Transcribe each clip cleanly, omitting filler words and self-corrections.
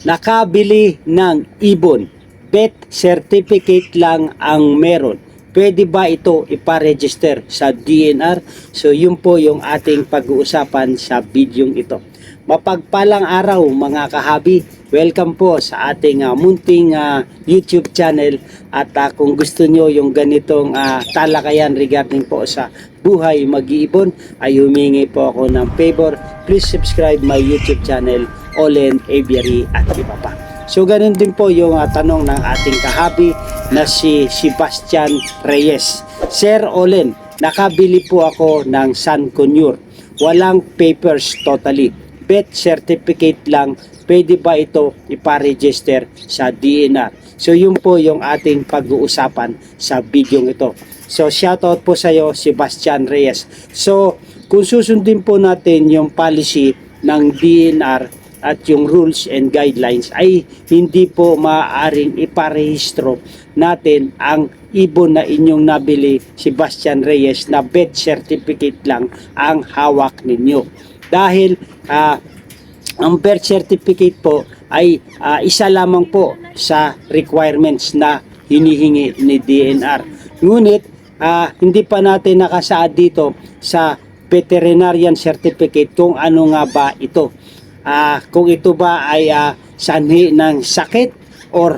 nakabili ng ibon, bet certificate lang ang meron. Pwede ba ito iparegister sa DNR? So yun po yung ating pag-uusapan sa videong ito. Mapagpalang araw mga kahabi, welcome po sa ating munting YouTube channel. At kung gusto nyo yung ganitong talakayan regarding po sa buhay mag-iibon, ay humingi po ako ng favor. Please subscribe my YouTube channel, Olen Aviary at iba pa. So ganun din po yung tanong ng ating kahabi na si Sebastian Reyes. Sir Olen, nakabili po ako ng Sun Conure. Walang papers totally. Bet certificate lang. Pwede ba ito iparegister sa DNR? So yun po yung ating pag-uusapan sa video ito. So shoutout po sa iyo, Sebastian Reyes. So kung susundin po natin yung policy ng DNR at yung rules and guidelines, ay hindi po maaaring iparehistro natin ang ibon na inyong nabili, Sebastian Reyes, na bet certificate lang ang hawak ninyo. Dahil ang birth certificate po ay isa lamang po sa requirements na hinihingi ni DNR. Ngunit hindi pa natin nakasaad dito sa veterinarian certificate kung ano nga ba ito. Kung ito ba ay sanhi ng sakit or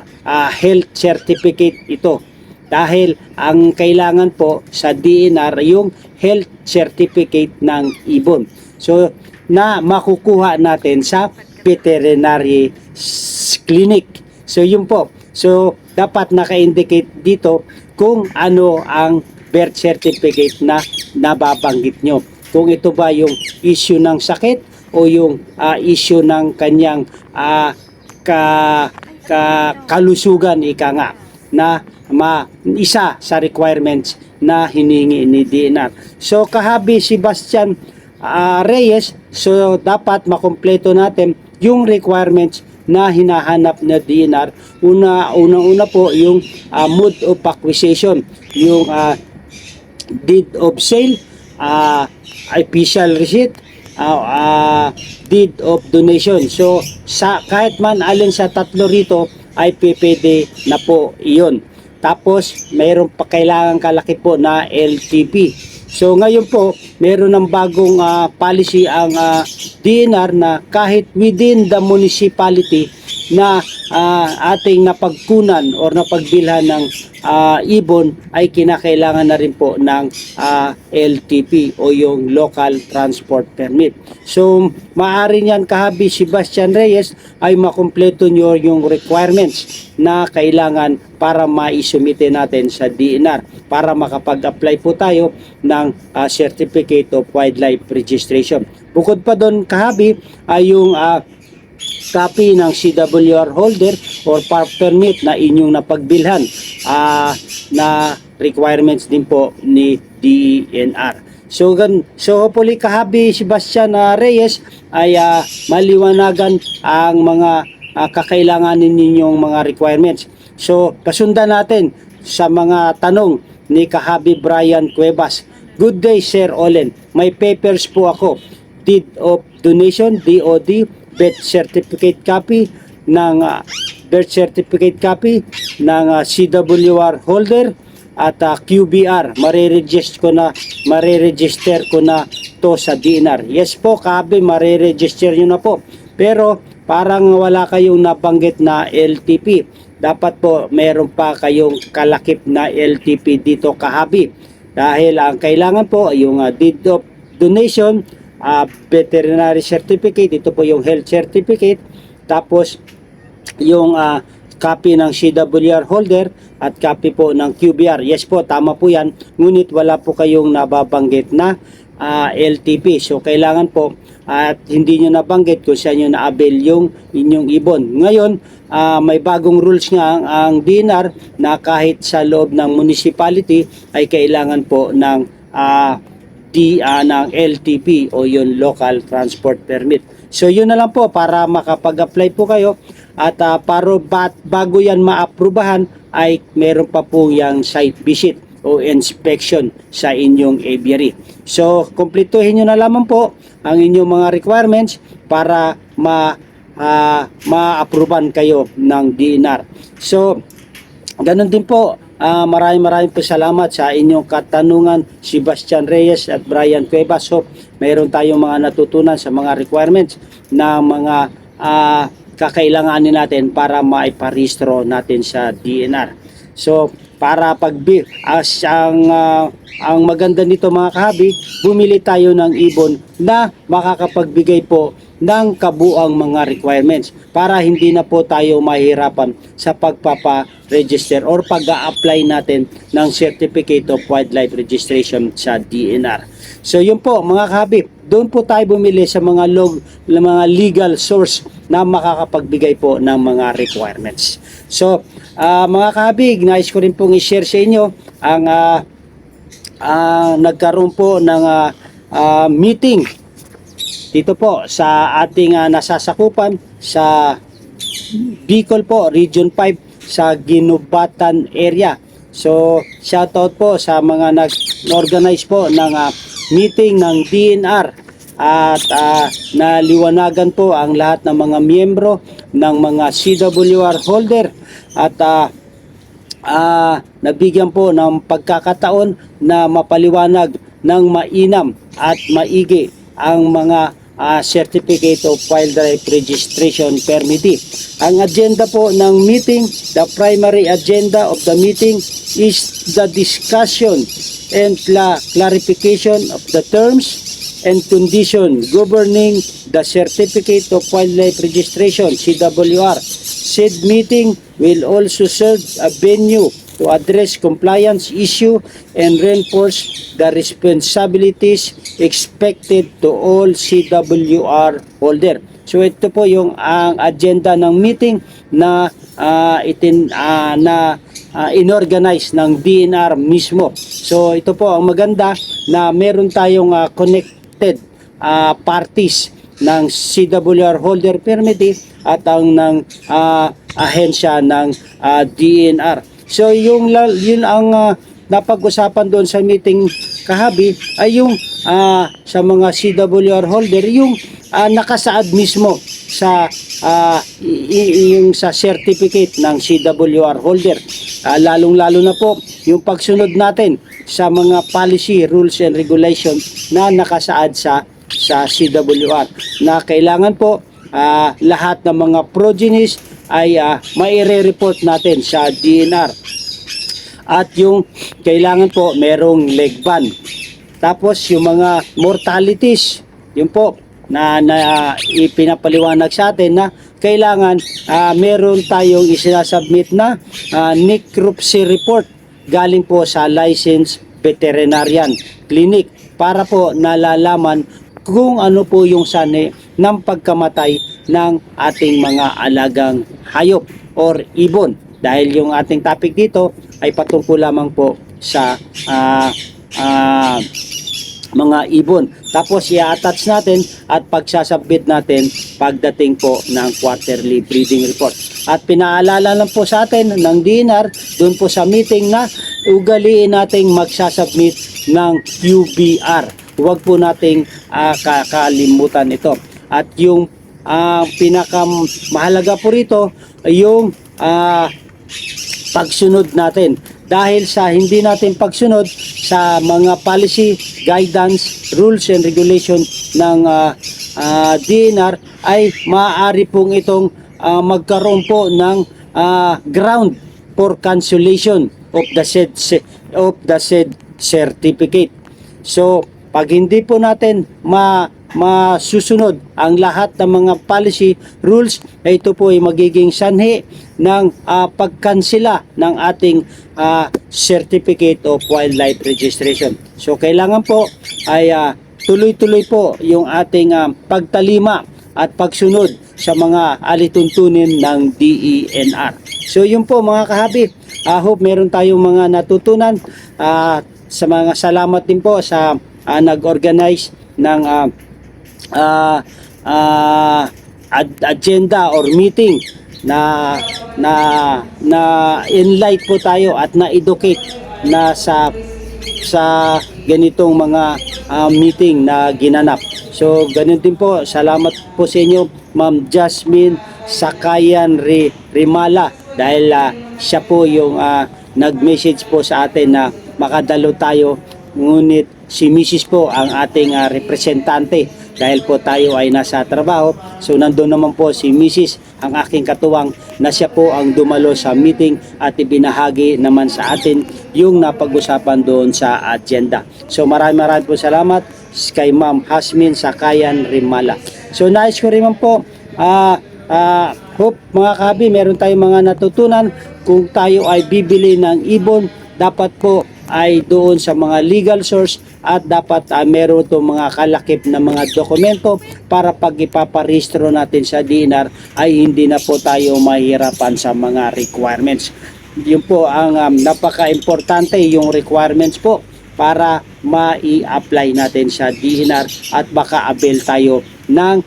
health certificate ito. Dahil ang kailangan po sa DNR yung health certificate ng ibon. So na makukuha natin sa veterinary clinic. So yun po. So dapat naka-indicate dito kung ano ang birth certificate na nababanggit nyo. Kung ito ba yung issue ng sakit o yung issue ng kanyang kalusugan, ika nga, na isa sa requirements na hiningi ni DNR. So kahabi Sebastian Reyes, so dapat makumpleto natin yung requirements na hinahanap na DNR. Unang-una po yung mode of acquisition, yung deed of sale, official receipt, deed of donation. So kahit man alin sa tatlo rito ay pwede na po iyon. Tapos mayroon pa kailangan kalaki po na LTP. So ngayon po, meron ng bagong policy ang DNR na kahit within the municipality na ating napagkunan or napagbilhan ng ibon, ay kinakailangan na rin po ng LTP o yung local transport permit. So maaari niyan kahabi Sebastian Reyes ay makumpleto nyo yung requirements na kailangan para maisumite natin sa DNR para makapag-apply po tayo ng Certificate of Wildlife Registration. Bukod pa doon kahabi ay yung copy ng CWR holder or park permit na inyong napagbilhan na requirements din po ni DNR. So hopefully kahabi Sebastian Reyes ay maliwanagan ang mga kakailanganin ninyong mga requirements. So pasundan natin sa mga tanong ni kahabi Brian Cuevas. Good day Sir Olen, may papers po ako. Deed of donation, DOD, birth certificate copy ng birth certificate copy ng CWR holder at QBR. Mariregister ko na to sa DNR. Yes po kahabi, mariregister nyo na po. Pero parang wala kayong nabanggit na LTP. Dapat po meron pa kayong kalakip na LTP dito kahabi. Dahil ang kailangan po yung deed of donation, veterinary certificate, ito po yung health certificate, tapos yung copy ng CWR holder at copy po ng QBR. Yes po, tama po yan. Ngunit wala po kayong nababanggit na LTP. So kailangan po at hindi nyo nabanggit kung saan nyo na-avail yung inyong ibon. Ngayon, may bagong rules nga ang DNR na kahit sa loob ng municipality ay kailangan po ng ng LTP o yung local transport permit. So yun na lang po para makapag-apply po kayo at bago yan maaprubahan ay meron pa po yung site visit o inspection sa inyong aviary. So kumpletuhin nyo na lamang po ang inyong mga requirements para ma-approvean kayo ng DNR. So, ganun din po. Maraming po salamat sa inyong katanungan, Sebastian Reyes at Brian Cuevas. So, mayroon tayong mga natutunan sa mga requirements na mga kakailanganin natin para maiparehistro natin sa DNR. So, para ang maganda nito mga kahabi, bumili tayo ng ibon na makakapagbigay po ng kabuang mga requirements para hindi na po tayo mahirapan sa pagpapa-register or pag-a-apply natin ng Certificate of Wildlife Registration sa DNR. So yun po mga kahabi, doon po tayo bumili sa mga legal source na makakapagbigay po ng mga requirements. So mga kahabi, nais ko rin pong i-share sa inyo ang nagkaroon po ng meeting dito po sa ating nasasakupan sa Bicol po, Region 5 sa Ginubatan area. So, shoutout po sa mga nag-organize po ng meeting ng DNR at naliwanagan po ang lahat ng mga miyembro ng mga CWR holder at nabigyan po ng pagkakataon na mapaliwanag ng mainam at maigi ang mga Certificate of Wildlife Registration Permittee. Ang agenda po ng meeting, the primary agenda of the meeting is the discussion and clarification of the terms and condition governing the Certificate of Wildlife Registration, CWR. Said meeting will also serve a venue to address compliance issue and reinforce the responsibilities expected to all CWR holder. So ito po yung ang agenda ng meeting na inorganize ng DNR mismo. So ito po ang maganda na meron tayong connected parties ng CWR holder permittee at ang ng ahensya ng DNR. So yun ang napag-usapan doon sa meeting kahabi ay yung sa mga CWR holder yung nakasaad mismo sa yung sa certificate ng CWR holder. Lalong-lalo na po yung pagsunod natin sa mga policy, rules and regulations na nakasaad sa CWR na kailangan po lahat ng mga progenies ay maire-report natin sa DNR. At yung kailangan po merong leg ban. Tapos yung mga mortalities, yun po na ipinapaliwanag sa atin na kailangan meron tayong isinasubmit na necropsy report galing po sa licensed veterinarian clinic para po nalalaman kung ano po yung sani ng pagkamatay ng ating mga alagang hayop or ibon. Dahil yung ating topic dito ay patungkol lamang po sa mga ibon. Tapos i-attach natin at pagsasubmit natin pagdating po ng quarterly breeding report. At pinaalala lang po sa atin ng DNR doon po sa meeting na ugaliin nating magsasubmit ng UBR. Huwag po nating kakalimutan ito. At yung pinakamahalaga po rito ay yung pagsunod natin. Dahil sa hindi natin pagsunod sa mga policy, guidance, rules and regulations ng DNR ay maaari pong itong magkaroon po ng ground for cancellation of the said certificate. So, pag hindi po natin masusunod ang lahat ng mga policy, rules, ito po ay magiging sanhi ng pagkansela ng ating Certificate of Wildlife Registration. So kailangan po ay tuloy-tuloy po yung ating pagtalima at pagsunod sa mga alituntunin ng DENR. So yun po mga kahabi, hope meron tayong mga natutunan. Sa mga salamat din po sa nag-organize ng agenda or meeting na enlight po tayo at na-educate na sa ganitong mga meeting na ginanap. So ganun din po, salamat po sa inyo Ma'am Jasmine Sakayan Rimala dahil siya po yung nag-message po sa atin na makadalo tayo, ngunit si Mrs. po ang ating representante dahil po tayo ay nasa trabaho. So nandun naman po si Mrs. ang aking katuwang na siya po ang dumalo sa meeting at ibinahagi naman sa atin yung napag-usapan doon sa agenda. So maraming po salamat kay Ma'am Jasmine Sakayan Rimala. So nais ko rin po hope mga kahabi meron tayong mga natutunan. Kung tayo ay bibili ng ibon, dapat po ay doon sa mga legal source at dapat meron itong mga kalakip na mga dokumento para pag ipaparehistro natin sa DNR ay hindi na po tayo mahirapan sa mga requirements. Yun po ang napaka-importante, yung requirements po para ma-i-apply natin sa DNR at baka avail tayo ng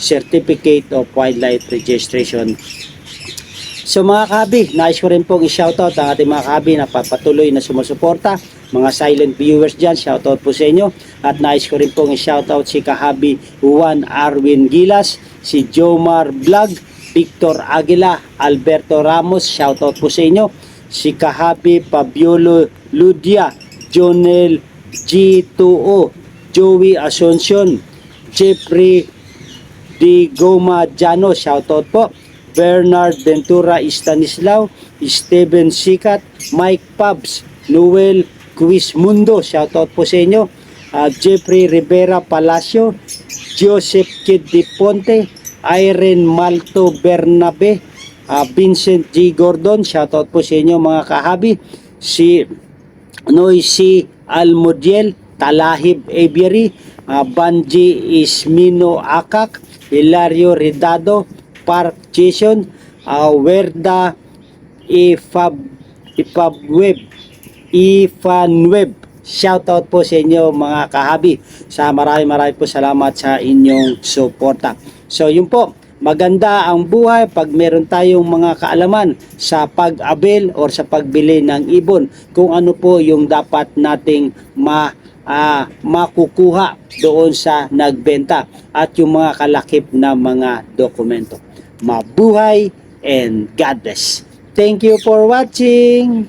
Certificate of Wildlife Registration. So mga kahabi, nais ko rin pong i-shoutout ang ating mga kahabi na papatuloy na sumusuporta. Mga silent viewers dyan, shoutout po sa inyo. At nais ko rin pong i-shoutout si kahabi Juan Arwin Gilas, si Jomar Vlog, Victor Aguila, Alberto Ramos, shoutout po sa inyo. Si kahabi Pabiolo Ludia, Jonel G2O, Joey Asuncion, Jeffrey Di Goma Jano, shoutout po. Bernard Ventura Stanislao, Steven Sikat, Mike Pabs, Noel Quismundo, shoutout po sa inyo. Jeffrey Rivera Palacio, Joseph Kid Di Ponte, Irene Malto Bernabe, Vincent G. Gordon, shoutout po sa inyo mga kahabi. Si Noisy Almudiel, Talahib Aviary, Banji Ismino Akak, Hilario Ridado, Park Jason, Werda Ifanweb. Shoutout po sa inyo mga kahabi. Sa marami po salamat sa inyong suporta. So yun po, maganda ang buhay pag meron tayong mga kaalaman sa pag-avail or sa pagbili ng ibon, kung ano po yung dapat nating makukuha doon sa nagbenta at yung mga kalakip na mga dokumento. Mabuhay and God bless. Thank you for watching.